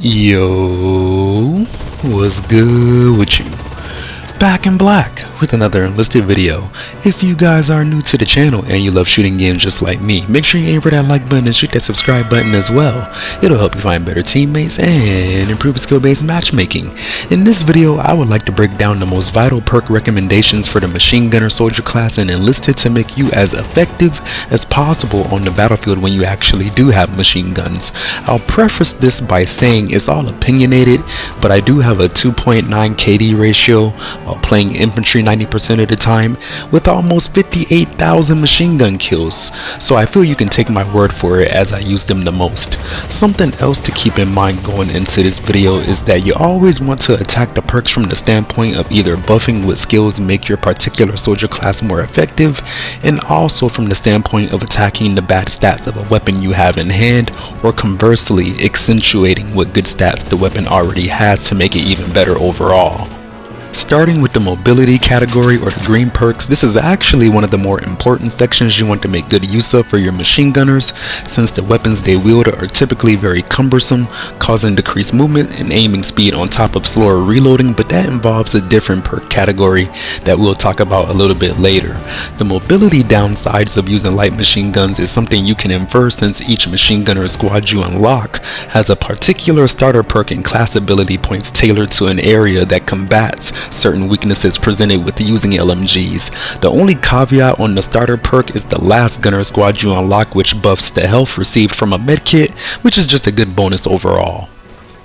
Yo, what's good with you? Back in black with another Enlisted video. If you guys are new to the channel and you love shooting games just like me, make sure you aim for that like button and shoot that subscribe button as well. It'll help you find better teammates and improve skill-based matchmaking. In this video, I would like to break down the most vital perk recommendations for the machine gunner soldier class in Enlisted to make you as effective as possible on the battlefield when you actually do have machine guns. I'll preface this by saying it's all opinionated, but I do have a 2.9 KD ratio while playing infantry 90% of the time with almost 58,000 machine gun kills, so I feel you can take my word for it as I use them the most. Something else to keep in mind going into this video is that you always want to attack the perks from the standpoint of either buffing what skills make your particular soldier class more effective, and also from the standpoint of attacking the bad stats of a weapon you have in hand, or conversely accentuating what good stats the weapon already has to make it even better overall. Starting with the mobility category, or the green perks, this is actually one of the more important sections you want to make good use of for your machine gunners, since the weapons they wield are typically very cumbersome, causing decreased movement and aiming speed on top of slower reloading, but that involves a different perk category that we'll talk about a little bit later. The mobility downsides of using light machine guns is something you can infer, since each machine gunner squad you unlock has a particular starter perk and class ability points tailored to an area that combats certain weaknesses presented with using LMGs. The only caveat on the starter perk is the last gunner squad you unlock, which buffs the health received from a medkit, which is just a good bonus overall.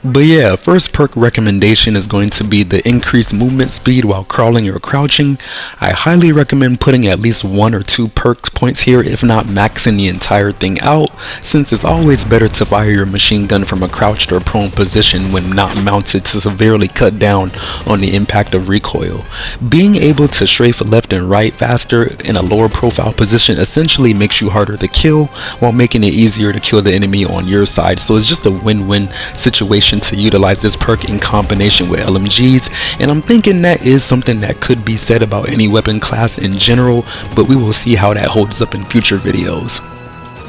But yeah, first perk recommendation is going to be the increased movement speed while crawling or crouching. I highly recommend putting at least 1 or 2 perk points here, if not maxing the entire thing out, since it's always better to fire your machine gun from a crouched or prone position when not mounted to severely cut down on the impact of recoil. Being able to strafe left and right faster in a lower profile position essentially makes you harder to kill while making it easier to kill the enemy on your side, so it's just a win-win situation to utilize this perk in combination with LMGs, and I'm thinking that is something that could be said about any weapon class in general, but we will see how that holds up in future videos.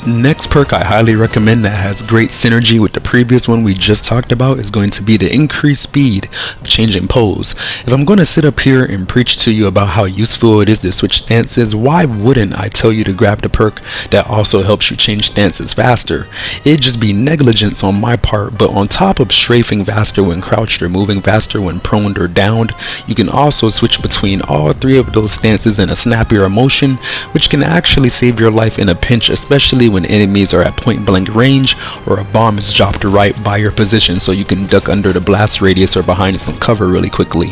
Next perk I highly recommend that has great synergy with the previous one we just talked about is going to be the increased speed of changing pose. If I'm going to sit up here and preach to you about how useful it is to switch stances, why wouldn't I tell you to grab the perk that also helps you change stances faster? It'd just be negligence on my part, but on top of strafing faster when crouched or moving faster when proned or downed, you can also switch between all 3 of those stances in a snappier motion, which can actually save your life in a pinch, especially when enemies are at point blank range or a bomb is dropped right by your position, so you can duck under the blast radius or behind some cover really quickly.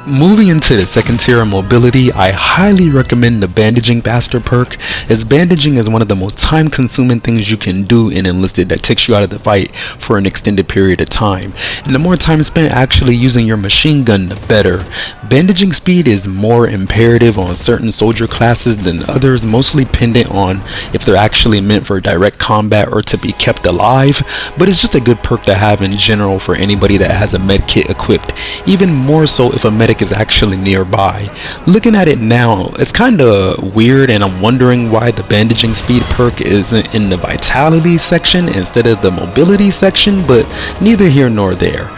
Moving into the second tier of mobility, I highly recommend the bandaging faster perk, as bandaging is one of the most time consuming things you can do in Enlisted that takes you out of the fight for an extended period of time, and the more time spent actually using your machine gun, the better. Bandaging speed is more imperative on certain soldier classes than others, mostly pendant on if they're actually meant for direct combat or to be kept alive, but it's just a good perk to have in general for anybody that has a med kit equipped, even more so if a medic is actually nearby. Looking at it now, it's kinda weird, and I'm wondering why the bandaging speed perk isn't in the vitality section instead of the mobility section, but neither here nor there.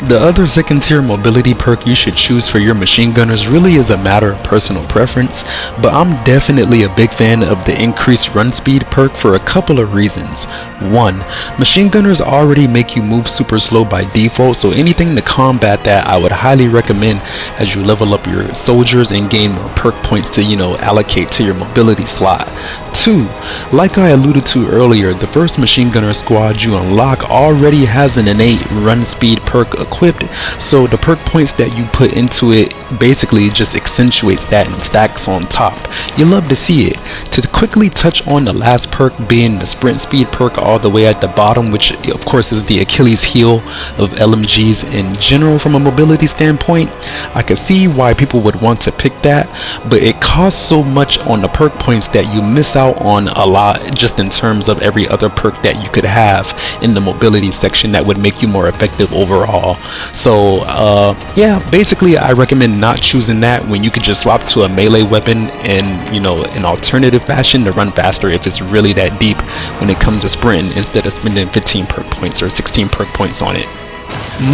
The other second tier mobility perk you should choose for your machine gunners really is a matter of personal preference, but I'm definitely a big fan of the increased run speed perk for a couple of reasons. 1. Machine gunners already make you move super slow by default, so anything to combat that I would highly recommend as you level up your soldiers and gain more perk points to, allocate to your mobility slot. 2. Like I alluded to earlier, the first machine gunner squad you unlock already has an innate run speed perk equipped, so the perk points that you put into it basically just accentuates that and stacks on top. You love to see it. To quickly touch on the last perk being the sprint speed perk all the way at the bottom, which of course is the Achilles heel of LMGs in general from a mobility standpoint, I could see why people would want to pick that, but it costs so much on the perk points that you miss out on a lot just in terms of every other perk that you could have in the mobility section that would make you more effective overall. So yeah, basically I recommend not choosing that when you could just swap to a melee weapon and, you know, an alternative fashion to run faster if it's really that deep when it comes to sprinting, instead of spending 15 perk points or 16 perk points on it.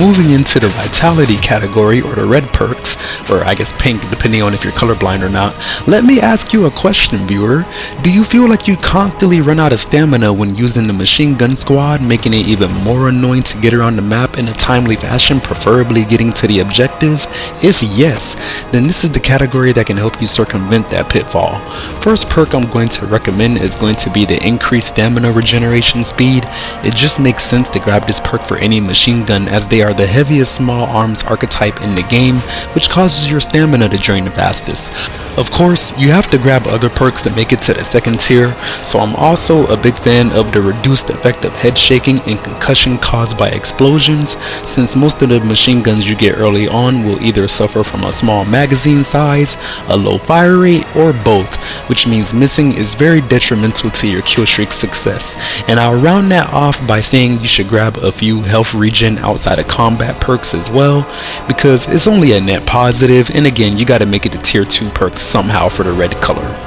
Moving into the vitality category, or the red perks, or I guess pink depending on if you're colorblind or not, let me ask you a question, viewer. Do you feel like you constantly run out of stamina when using the machine gun squad, making it even more annoying to get around the map in a timely fashion, preferably getting to the objective? If yes, then this is the category that can help you circumvent that pitfall. First perk I'm going to recommend is going to be the increased stamina regeneration speed. It just makes sense to grab this perk for any machine gun, as they are the heaviest small arms archetype in the game, which causes your stamina to drain the fastest. Of course, you have to grab other perks to make it to the second tier, so I'm also a big fan of the reduced effect of head shaking and concussion caused by explosions, since most of the machine guns you get early on will either suffer from a small magazine size, a low fire rate, or both, which means missing is very detrimental to your kill streak success. And I'll round that off by saying you should grab a few health regen outside of combat perks as well, because it's only a net positive, and again, you gotta make it to tier 2 perks somehow for the red color.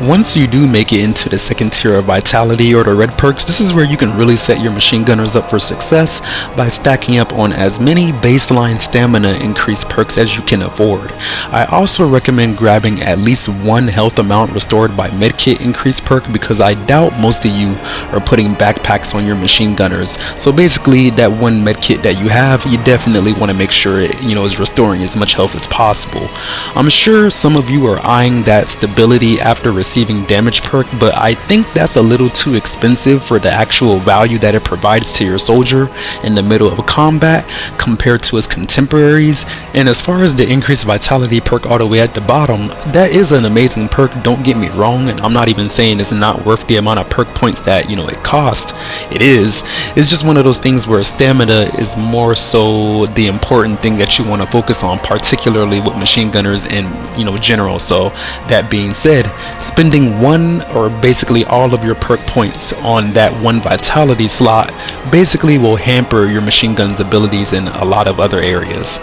Once you do make it into the second tier of vitality, or the red perks, this is where you can really set your machine gunners up for success by stacking up on as many baseline stamina increase perks as you can afford. I also recommend grabbing at least one health amount restored by medkit increase perk, because I doubt most of you are putting backpacks on your machine gunners. So basically that one medkit that you have, you definitely want to make sure it, you know, is restoring as much health as possible. I'm sure some of you are eyeing that stability after receiving damage perk, but I think that's a little too expensive for the actual value that it provides to your soldier in the middle of combat compared to its contemporaries. And as far as the increased vitality perk all the way at the bottom, that is an amazing perk, don't get me wrong, and I'm not even saying it's not worth the amount of perk points that, you know, it costs. It is. It's just one of those things where stamina is more so the important thing that you want to focus on, particularly with machine gunners and, you know, general. So that being said, spending one or basically all of your perk points on that one vitality slot basically will hamper your machine gun's abilities in a lot of other areas.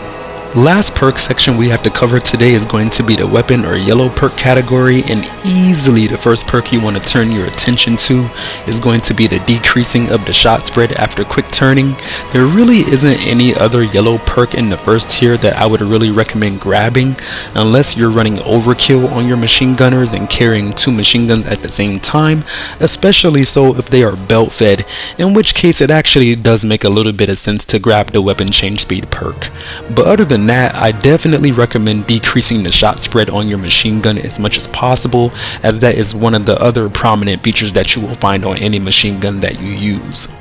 Last perk section we have to cover today is going to be the weapon or yellow perk category, and easily the first perk you want to turn your attention to is going to be the decreasing of the shot spread after quick turning. There really isn't any other yellow perk in the first tier that I would really recommend grabbing unless you're running overkill on your machine gunners and carrying two machine guns at the same time, especially so if they are belt fed, in which case it actually does make a little bit of sense to grab the weapon change speed perk. But other than that, I definitely recommend decreasing the shot spread on your machine gun as much as possible, as that is one of the other prominent features that you will find on any machine gun that you use.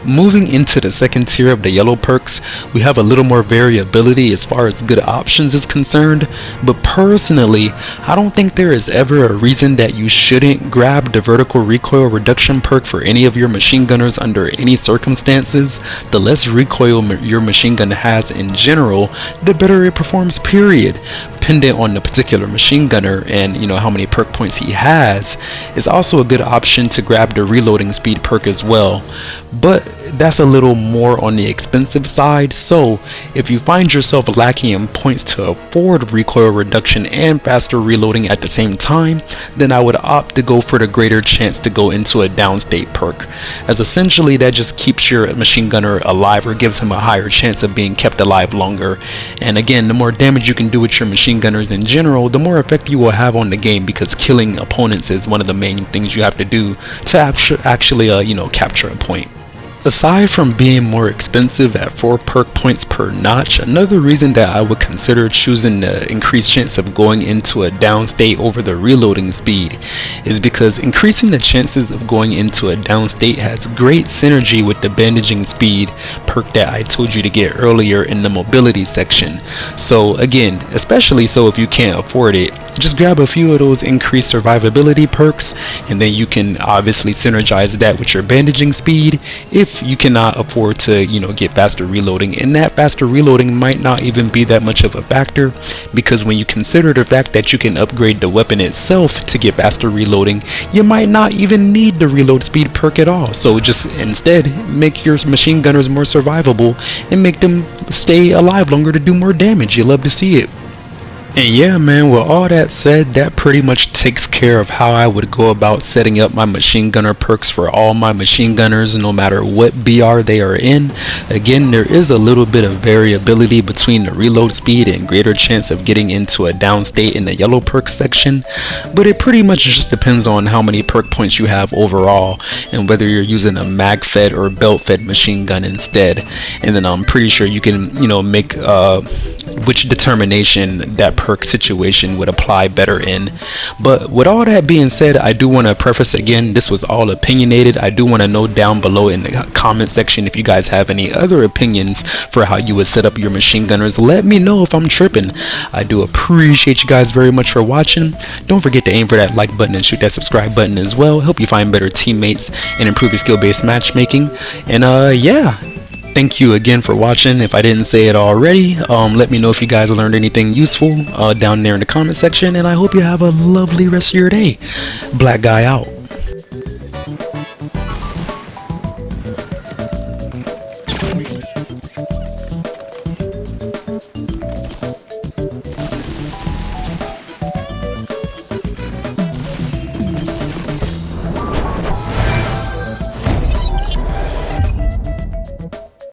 Moving into the second tier of the yellow perks, we have a little more variability as far as good options is concerned, but personally, I don't think there is ever a reason that you shouldn't grab the vertical recoil reduction perk for any of your machine gunners under any circumstances. The less recoil your machine gun has in general, the better it performs, period. Dependent on the particular machine gunner and, you know, how many perk points he has, is also a good option to grab the reloading speed perk as well, but that's a little more on the expensive side. So if you find yourself lacking in points to afford recoil reduction and faster reloading at the same time, then I would opt to go for the greater chance to go into a downstate perk, as essentially that just keeps your machine gunner alive, or gives him a higher chance of being kept alive longer. And again, the more damage you can do with your machine gunners in general, the more effect you will have on the game, because killing opponents is one of the main things you have to do to actually capture a point. Aside from being more expensive at 4 perk points per notch, another reason that I would consider choosing the increased chance of going into a down state over the reloading speed is because increasing the chances of going into a down state has great synergy with the bandaging speed perk that I told you to get earlier in the mobility section. So again, especially so if you can't afford it, just grab a few of those increased survivability perks, and then you can obviously synergize that with your bandaging speed if if you cannot afford to, get faster reloading, and that faster reloading might not even be that much of a factor, because when you consider the fact that you can upgrade the weapon itself to get faster reloading, you might not even need the reload speed perk at all. So just instead make your machine gunners more survivable and make them stay alive longer to do more damage. You love to see it. And yeah, man, with all that said, that pretty much takes care of how I would go about setting up my machine gunner perks for all my machine gunners, no matter what B.a.r they are in. Again, there is a little bit of variability between the reload speed and greater chance of getting into a down state in the yellow perk section, but it pretty much just depends on how many perk points you have overall and whether you're using a mag fed or belt fed machine gun instead. And then I'm pretty sure you can, make which determination that perk situation would apply better in. But with all that being said, I do want to preface again, this was all opinionated. I do want to know down below in the comment section if you guys have any other opinions for how you would set up your machine gunners. Let me know if I'm tripping. I do appreciate you guys very much for watching. Don't forget to aim for that like button and shoot that subscribe button as well. Help you find better teammates and improve your skill-based matchmaking. And yeah, thank you again for watching. If I didn't say it already, let me know if you guys learned anything useful down there in the comment section, and I hope you have a lovely rest of your day. Black Guy out.